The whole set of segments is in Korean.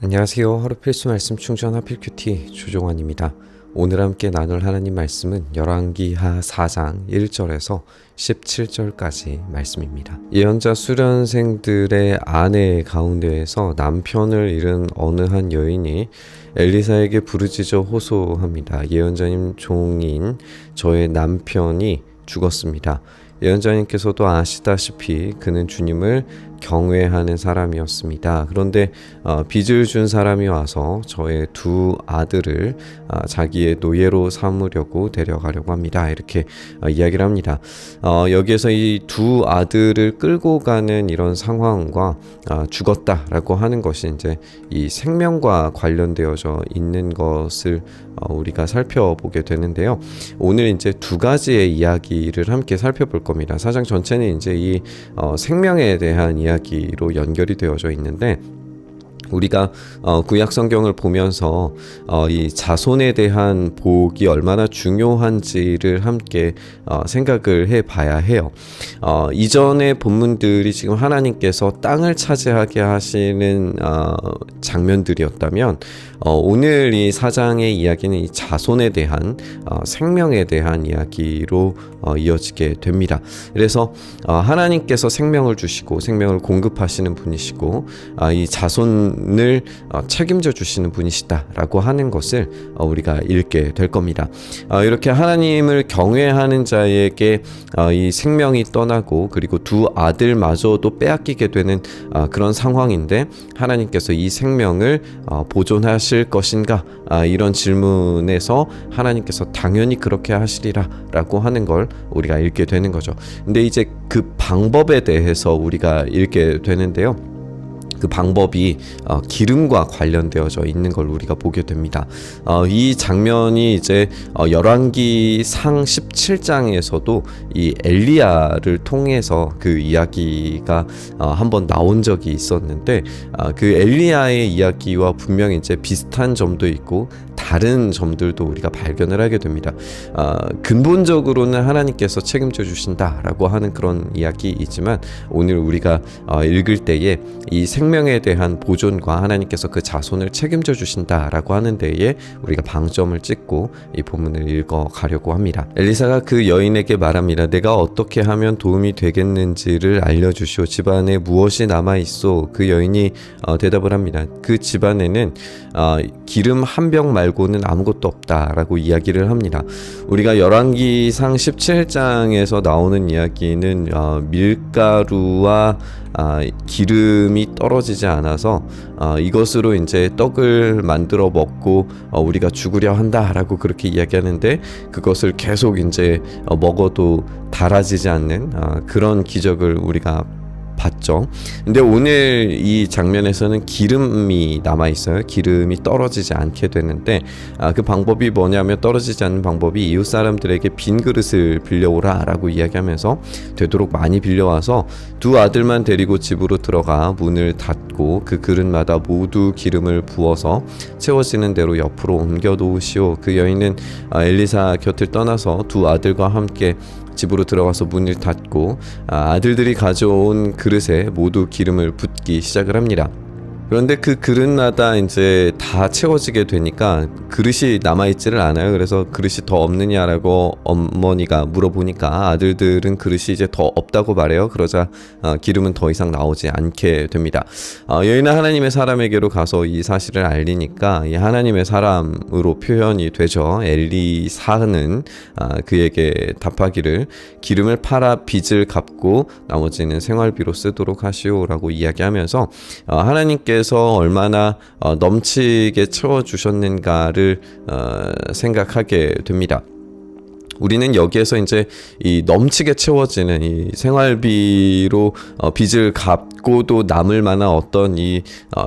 안녕하세요. 하루 필수 말씀 충전 하필큐티 조종환입니다. 오늘 함께 나눌 하나님 말씀은 열왕기하 4장 1절에서 17절까지 말씀입니다. 예언자 수련생들의 아내 가운데에서 남편을 잃은 어느 한 여인이 엘리사에게 부르짖어 호소합니다. 예언자님 종인 저의 남편이 죽었습니다. 예언자님께서도 아시다시피 그는 주님을 경외하는 사람이었습니다. 그런데 빚을 준 사람이 와서 저의 두 아들을 자기의 노예로 삼으려고 데려가려고 합니다. 이렇게 이야기를 합니다. 여기에서 이 두 아들을 끌고 가는 이런 상황과 죽었다라고 하는 것이 이제 이 생명과 관련되어져 있는 것을 우리가 살펴보게 되는데요. 오늘 이제 두 가지의 이야기를 함께 살펴볼 겁니다. 사장 전체는 이제 이 생명에 대한 이야기로 연결이 되어져 있는데, 우리가 구약 성경을 보면서 이 자손에 대한 복이 얼마나 중요한지를 함께 생각을 해봐야 해요. 이전의 본문들이 지금 하나님께서 땅을 차지하게 하시는 장면들이었다면, 오늘 이 사장의 이야기는 이 자손에 대한 생명에 대한 이야기로 이어지게 됩니다. 그래서 하나님께서 생명을 주시고 생명을 공급하시는 분이시고 이 자손을 책임져 주시는 분이시다라고 하는 것을 우리가 읽게 될 겁니다. 이렇게 하나님을 경외하는 자에게 이 생명이 떠나고 그리고 두 아들마저도 빼앗기게 되는 그런 상황인데, 하나님께서 이 생명을 보존하실 것인가? 이런 질문에서 하나님께서 당연히 그렇게 하시리라 라고 하는 걸 우리가 읽게 되는 거죠. 근데 이제 그 방법에 대해서 우리가 읽게 되는데요. 그 방법이 기름과 관련되어져 있는 걸 우리가 보게 됩니다. 이 장면이 이제 열왕기 상 17장에서도 이 엘리야를 통해서 그 이야기가 한번 나온 적이 있었는데, 그 엘리야의 이야기와 분명히 이제 비슷한 점도 있고 다른 점들도 우리가 발견을 하게 됩니다. 근본적으로는 하나님께서 책임져 주신다라고 하는 그런 이야기이지만, 오늘 우리가 읽을 때에 이 생명에 대한 보존과 하나님께서 그 자손을 책임져 주신다라고 하는 데에 우리가 방점을 찍고 이 본문을 읽어가려고 합니다. 엘리사가 그 여인에게 말합니다. 내가 어떻게 하면 도움이 되겠는지를 알려주시오. 집안에 무엇이 남아있소? 그 여인이 대답을 합니다. 그 집안에는 기름 한 병 말고는 아무것도 없다라고 이야기를 합니다. 우리가 열왕기상 17장에서 나오는 이야기는 밀가루와 기름이 떨어지지 않아서 이것으로 이제 떡을 만들어 먹고 우리가 죽으려 한다라고 그렇게 이야기하는데, 그것을 계속 이제 먹어도 달아지지 않는 그런 기적을 우리가 봤죠. 근데 오늘 이 장면에서는 기름이 남아 있어요. 기름이 떨어지지 않게 되는데, 그 방법이 뭐냐면, 떨어지지 않는 방법이 이웃 사람들에게 빈 그릇을 빌려오라라고 이야기하면서 되도록 많이 빌려와서 두 아들만 데리고 집으로 들어가 문을 닫고 그 그릇마다 모두 기름을 부어서 채워지는 대로 옆으로 옮겨 놓으시오. 그 여인은 엘리사 곁을 떠나서 두 아들과 함께 집으로 들어가서 문을 닫고 아들들이 가져온 그릇에 모두 기름을 붓기 시작을 합니다. 그런데 그 그릇마다 이제 다 채워지게 되니까 그릇이 남아있지를 않아요. 그래서 그릇이 더 없느냐라고 어머니가 물어보니까 아들들은 그릇이 이제 더 없다고 말해요. 그러자 기름은 더 이상 나오지 않게 됩니다. 여인은 하나님의 사람에게로 가서 이 사실을 알리니까 이 하나님의 사람으로 표현이 되죠. 엘리사는 그에게 답하기를 기름을 팔아 빚을 갚고 나머지는 생활비로 쓰도록 하시오라고 이야기하면서 하나님께 얼마나 넘치게 채워주셨는가를 생각하게 됩니다. 우리는 여기에서 이제 이 넘치게 채워지는 이 생활비로 빚을 갚고도 남을 만한 어떤 이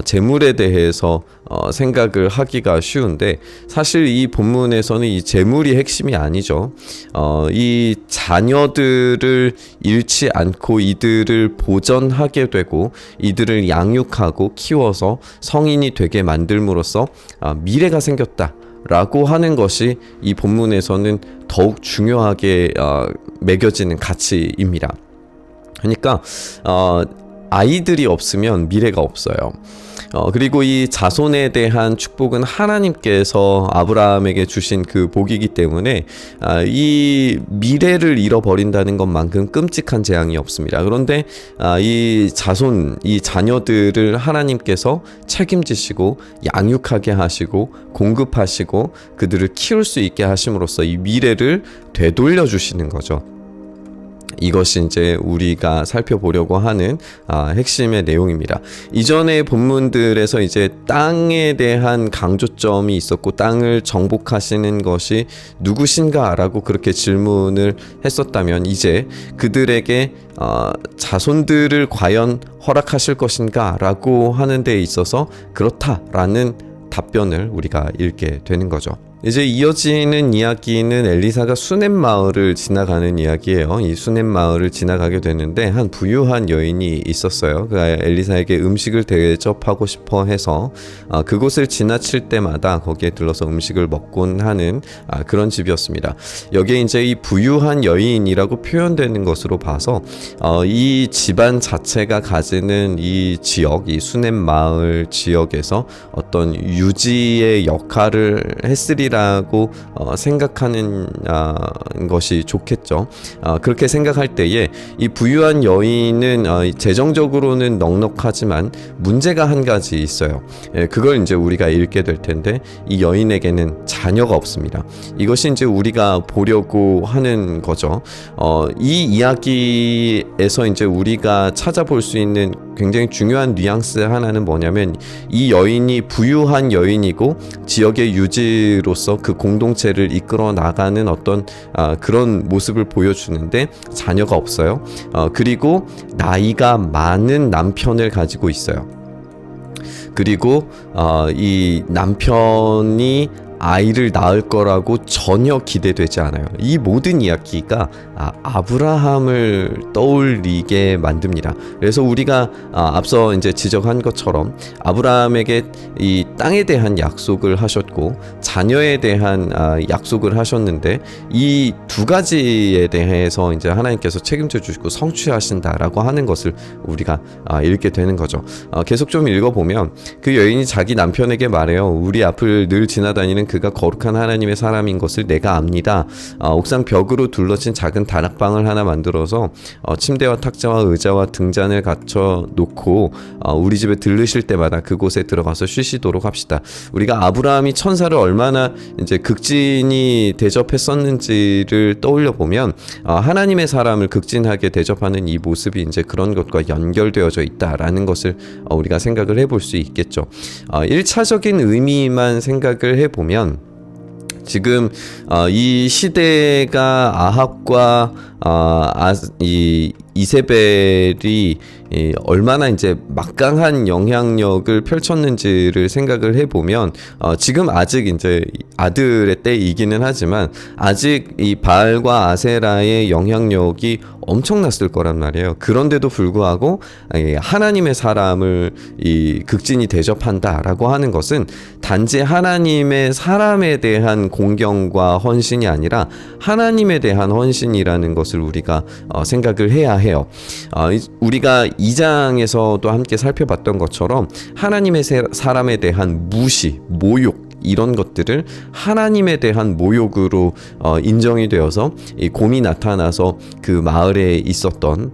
재물에 대해서 생각을 하기가 쉬운데, 사실 이 본문에서는 이 재물이 핵심이 아니죠. 이 자녀들을 잃지 않고 이들을 보전하게 되고 이들을 양육하고 키워서 성인이 되게 만들므로써 미래가 생겼다 라고 하는 것이 이 본문에서는 더욱 중요하게 매겨지는 가치입니다. 그러니까 아이들이 없으면 미래가 없어요. 그리고 이 자손에 대한 축복은 하나님께서 아브라함에게 주신 그 복이기 때문에 이 미래를 잃어버린다는 것만큼 끔찍한 재앙이 없습니다. 그런데 이 자손, 이 자녀들을 하나님께서 책임지시고 양육하게 하시고 공급하시고 그들을 키울 수 있게 하심으로써 이 미래를 되돌려 주시는 거죠. 이것이 이제 우리가 살펴보려고 하는 핵심의 내용입니다. 이전의 본문들에서 이제 땅에 대한 강조점이 있었고 땅을 정복하시는 것이 누구신가라고 그렇게 질문을 했었다면 이제 그들에게 자손들을 과연 허락하실 것인가라고 하는 데 있어서 그렇다라는 답변을 우리가 읽게 되는 거죠. 이제 이어지는 이야기는 엘리사가 수넴 마을을 지나가는 이야기예요. 이 수넴 마을을 지나가게 되는데 한 부유한 여인이 있었어요. 그 엘리사에게 음식을 대접하고 싶어 해서 그곳을 지나칠 때마다 거기에 들러서 음식을 먹곤 하는 그런 집이었습니다. 여기에 이제 이 부유한 여인이라고 표현되는 것으로 봐서 이 집안 자체가 가지는 이 지역, 이 수넴 마을 지역에서 어떤 유지의 역할을 했으리 라고 생각하는 것이 좋겠죠. 그렇게 생각할 때에 이 부유한 여인은 재정적으로는 넉넉하지만 문제가 한 가지 있어요. 그걸 이제 우리가 읽게 될 텐데 이 여인에게는 자녀가 없습니다. 이것이 이제 우리가 보려고 하는 거죠. 이 이야기에서 이제 우리가 찾아볼 수 있는 굉장히 중요한 뉘앙스 하나는 뭐냐면 이 여인이 부유한 여인이고 지역의 유지로서 그 공동체를 이끌어 나가는 어떤 그런 모습을 보여주는데 자녀가 없어요. 그리고 나이가 많은 남편을 가지고 있어요. 그리고 이 남편이 아이를 낳을 거라고 전혀 기대되지 않아요. 이 모든 이야기가 아브라함을 떠올리게 만듭니다. 그래서 우리가 앞서 이제 지적한 것처럼 아브라함에게 이 땅에 대한 약속을 하셨고 자녀에 대한 약속을 하셨는데 이 두 가지에 대해서 이제 하나님께서 책임져 주시고 성취하신다라고 하는 것을 우리가 읽게 되는 거죠. 계속 좀 읽어보면 그 여인이 자기 남편에게 말해요. 우리 앞을 늘 지나다니는 그가 거룩한 하나님의 사람인 것을 내가 압니다. 옥상 벽으로 둘러진 작은 다락방을 하나 만들어서 침대와 탁자와 의자와 등잔을 갖춰 놓고 우리 집에 들르실 때마다 그곳에 들어가서 쉬시도록 합시다. 우리가 아브라함이 천사를 얼마나 이제 극진히 대접했었는지를 떠올려 보면 하나님의 사람을 극진하게 대접하는 이 모습이 이제 그런 것과 연결되어져 있다라는 것을 우리가 생각을 해볼 수 있겠죠. 1차적인 의미만 생각을 해보면 지금 이 시대가 아합과 이 이세벨이 얼마나 이제 막강한 영향력을 펼쳤는지를 생각을 해보면 지금 아직 이제 아들의 때이기는 하지만 아직 이 바알과 아세라의 영향력이 엄청났을 거란 말이에요. 그런데도 불구하고 하나님의 사람을 이 극진히 대접한다라고 하는 것은 단지 하나님의 사람에 대한 공경과 헌신이 아니라 하나님에 대한 헌신이라는 것을 우리가 생각을 해야 해요. 우리가 2장에서도 함께 살펴봤던 것처럼 하나님의 사람에 대한 무시, 모욕 이런 것들을 하나님에 대한 모욕으로 인정이 되어서 이 곰이 나타나서 그 마을에 있었던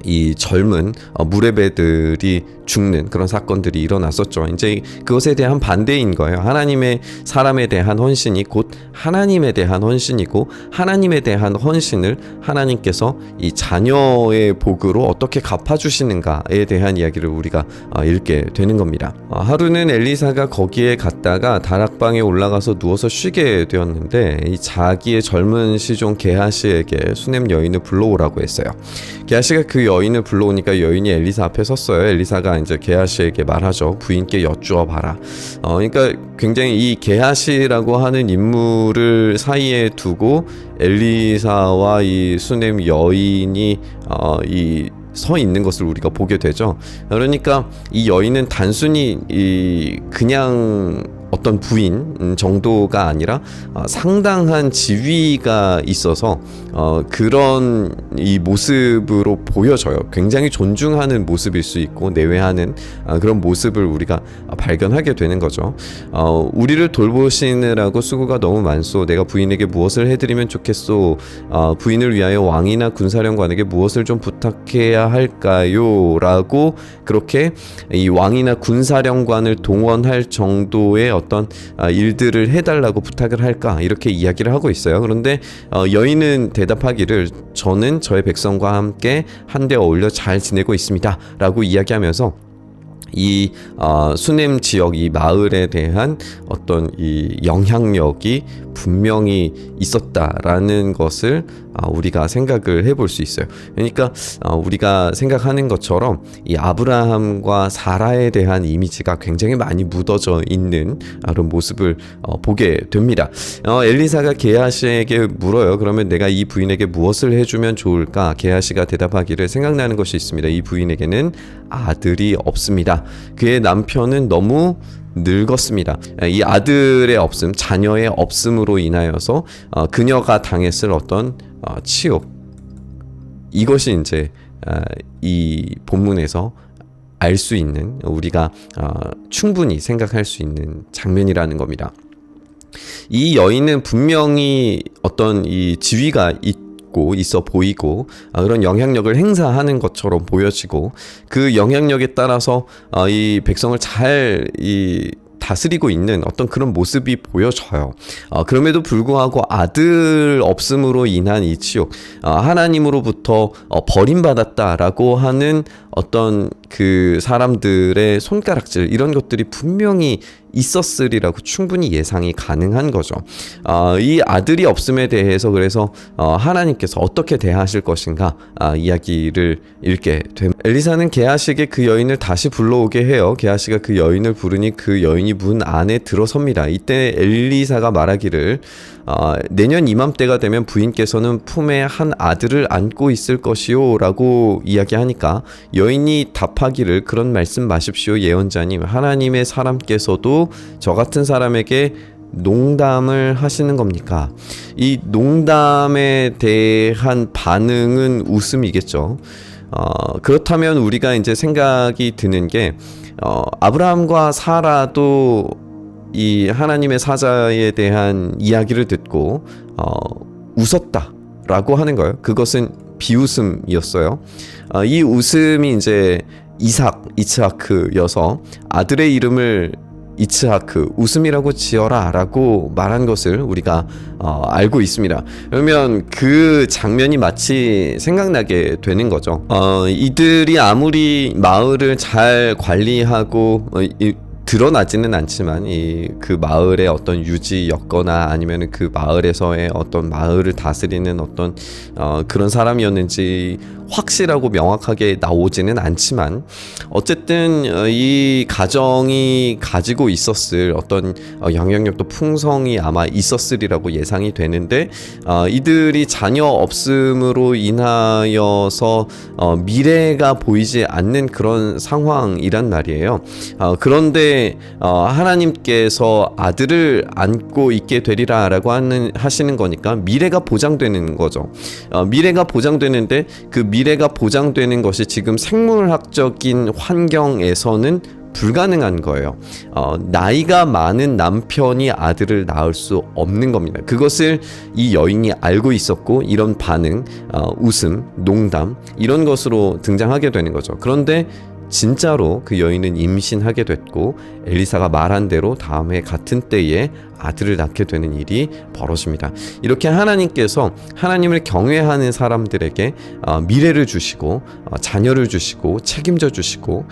이 젊은 무레베들이 죽는 그런 사건들이 일어났었죠. 이제 그것에 대한 반대인 거예요. 하나님의 사람에 대한 헌신이 곧 하나님에 대한 헌신이고 하나님에 대한 헌신을 하나님께서 이 자녀의 복으로 어떻게 갚아주시는가에 대한 이야기를 우리가 읽게 되는 겁니다. 하루는 엘리사가 거기에 갔다가 다락방에 올라가서 누워서 쉬게 되었는데 이 자기의 젊은 시종 게하시에게 수넴 여인을 불러오라고 했어요. 게하시가 그 여인을 불러오니까 여인이 엘리사 앞에 섰어요. 엘리사가 이제 게하시에게 말하죠. 부인께 여쭈어 봐라. 그러니까 굉장히 이 게하시라고 하는 인물을 사이에 두고 엘리사와 이 수넴 여인이 서 있는 것을 우리가 보게 되죠. 그러니까 이 여인은 단순히 그냥 어떤 부인 정도가 아니라 상당한 지위가 있어서 그런 이 모습으로 보여져요. 굉장히 존중하는 모습일 수 있고 내외하는 그런 모습을 우리가 발견하게 되는 거죠. 우리를 돌보시느라고 수고가 너무 많소. 내가 부인에게 무엇을 해드리면 좋겠소. 부인을 위하여 왕이나 군사령관에게 무엇을 좀 부탁해야 할까요? 라고 그렇게 이 왕이나 군사령관을 동원할 정도의 어떤 일들을 해달라고 부탁을 할까 이렇게 이야기를 하고 있어요. 그런데 여인은 대답하기를 저는 저의 백성과 함께 한데 어울려 잘 지내고 있습니다 라고 이야기하면서 이 수넴 지역 이 마을에 대한 어떤 이 영향력이 분명히 있었다라는 것을 우리가 생각을 해볼 수 있어요. 그러니까 우리가 생각하는 것처럼 이 아브라함과 사라에 대한 이미지가 굉장히 많이 묻어져 있는 그런 모습을 보게 됩니다. 엘리사가 게하시에게 물어요. 그러면 내가 이 부인에게 무엇을 해주면 좋을까? 게하시가 대답하기를 생각나는 것이 있습니다. 이 부인에게는 아들이 없습니다. 그의 남편은 너무 늙었습니다. 이 아들의 없음, 자녀의 없음으로 인하여서 그녀가 당했을 어떤 치욕, 이것이 이제 이 본문에서 알 수 있는, 우리가 충분히 생각할 수 있는 장면이라는 겁니다. 이 여인은 분명히 어떤 이 지위가 있어 보이고 그런 영향력을 행사하는 것처럼 보여지고 그 영향력에 따라서 이 백성을 잘 다스리고 있는 어떤 그런 모습이 보여져요. 그럼에도 불구하고 아들 없음으로 인한 이 치욕, 하나님으로부터 버림받았다라고 하는 어떤 그 사람들의 손가락질, 이런 것들이 분명히 있었으리라고 충분히 예상이 가능한 거죠. 이 아들이 없음에 대해서 그래서 하나님께서 어떻게 대하실 것인가 이야기를 읽게 됩니다. 엘리사는 게하시에게 그 여인을 다시 불러오게 해요. 게하시가 그 여인을 부르니 그 여인이 문 안에 들어섭니다. 이때 엘리사가 말하기를 내년 이맘때가 되면 부인께서는 품에 한 아들을 안고 있을 것이요 라고 이야기하니까 여인이 답하기를 그런 말씀 마십시오 예언자님, 하나님의 사람께서도 저 같은 사람에게 농담을 하시는 겁니까? 이 농담에 대한 반응은 웃음이겠죠. 그렇다면 우리가 이제 생각이 드는 게 아브라함과 사라도 이 하나님의 사자에 대한 이야기를 듣고 웃었다라고 하는 거예요. 그것은 비웃음이었어요. 이 웃음이 이제 이츠하크여서 아들의 이름을 이츠하크, 웃음이라고 지어라 라고 말한 것을 우리가 알고 있습니다. 그러면 그 장면이 마치 생각나게 되는 거죠. 이들이 아무리 마을을 잘 관리하고 드러나지는 않지만 그 마을의 어떤 유지 여거나 아니면 그 마을에서의 어떤 마을을 다스리는 어떤 그런 사람이었는지 확실하고 명확하게 나오지는 않지만 어쨌든 이 가정이 가지고 있었을 어떤 영향력도 풍성이 아마 있었으리라고 예상이 되는데 이들이 자녀 없음으로 인하여서 미래가 보이지 않는 그런 상황이란 말이에요. 그런데 하나님께서 아들을 안고 있게 되리라 라고 하시는 거니까 미래가 보장되는 거죠. 미래가 보장되는데 그 미래가 보장되는 것이 지금 생물학적인 환경에서는 불가능한 거예요. 나이가 많은 남편이 아들을 낳을 수 없는 겁니다. 그것을 이 여인이 알고 있었고 이런 반응, 웃음, 농담 이런 것으로 등장하게 되는 거죠. 그런데 진짜로 그 여인은 임신하게 됐고 엘리사가 말한 대로 다음해 같은 때에 아들을 낳게 되는 일이 벌어집니다. 이렇게 하나님께서 하나님을 경외하는 사람들에게 미래를 주시고 자녀를 주시고 책임져 주시고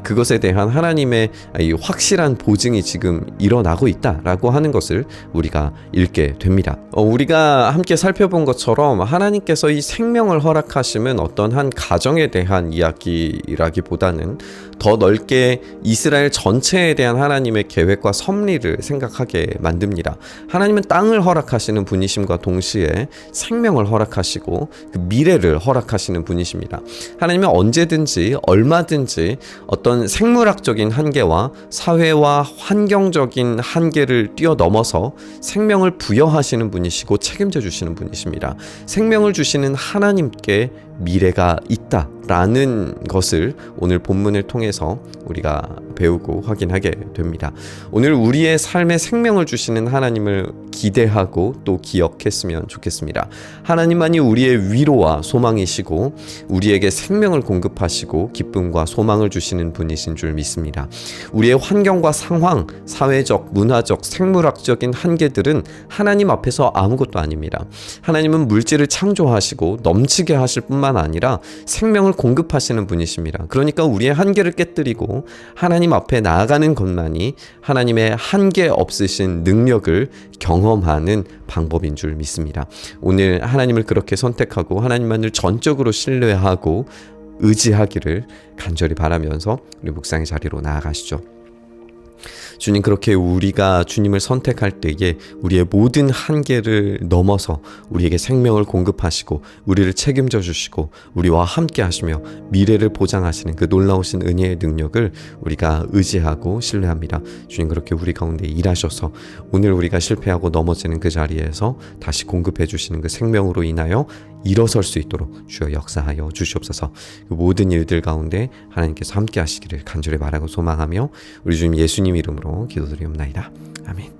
그것에 대한 하나님의 이 확실한 보증이 지금 일어나고 있다라고 하는 것을 우리가 읽게 됩니다. 우리가 함께 살펴본 것처럼 하나님께서 이 생명을 허락하심은 어떤 한 가정에 대한 이야기라기보다는 더 넓게 이스라엘 전체에 대한 하나님의 계획과 섭리를 생각하게 만듭니다. 하나님은 땅을 허락하시는 분이심과 동시에 생명을 허락하시고 그 미래를 허락하시는 분이십니다. 하나님은 언제든지 얼마든지 어떤 생물학적인 한계와 사회와 환경적인 한계를 뛰어넘어서 생명을 부여하시는 분이시고 책임져 주시는 분이십니다. 생명을 주시는 하나님께 미래가 있다라는 것을 오늘 본문을 통해서 우리가 배우고 확인하게 됩니다. 오늘 우리의 삶에 생명을 주시는 하나님을 기대하고 또 기억했으면 좋겠습니다. 하나님만이 우리의 위로와 소망이시고 우리에게 생명을 공급하시고 기쁨과 소망을 주시는 분이신 줄 믿습니다. 우리의 환경과 상황, 사회적, 문화적, 생물학적인 한계들은 하나님 앞에서 아무것도 아닙니다. 하나님은 물질을 창조하시고 넘치게 하실 뿐만 아니라 생명을 공급하시는 분이십니다. 그러니까 우리의 한계를 깨뜨리고 하나님 앞에 나아가는 것만이 하나님의 한계 없으신 능력을 경험하는 방법인 줄 믿습니다. 오늘 하나님을 그렇게 선택하고 하나님만을 전적으로 신뢰하고 의지하기를 간절히 바라면서 우리 묵상의 자리로 나아가시죠. 주님, 그렇게 우리가 주님을 선택할 때에 우리의 모든 한계를 넘어서 우리에게 생명을 공급하시고 우리를 책임져 주시고 우리와 함께 하시며 미래를 보장하시는 그 놀라우신 은혜의 능력을 우리가 의지하고 신뢰합니다. 주님, 그렇게 우리 가운데 일하셔서 오늘 우리가 실패하고 넘어지는 그 자리에서 다시 공급해 주시는 그 생명으로 인하여 일어설 수 있도록 주여 역사하여 주시옵소서. 그 모든 일들 가운데 하나님께서 함께 하시기를 간절히 바라고 소망하며 우리 주님 예수님 이름으로 기도드리옵나이다. 아멘.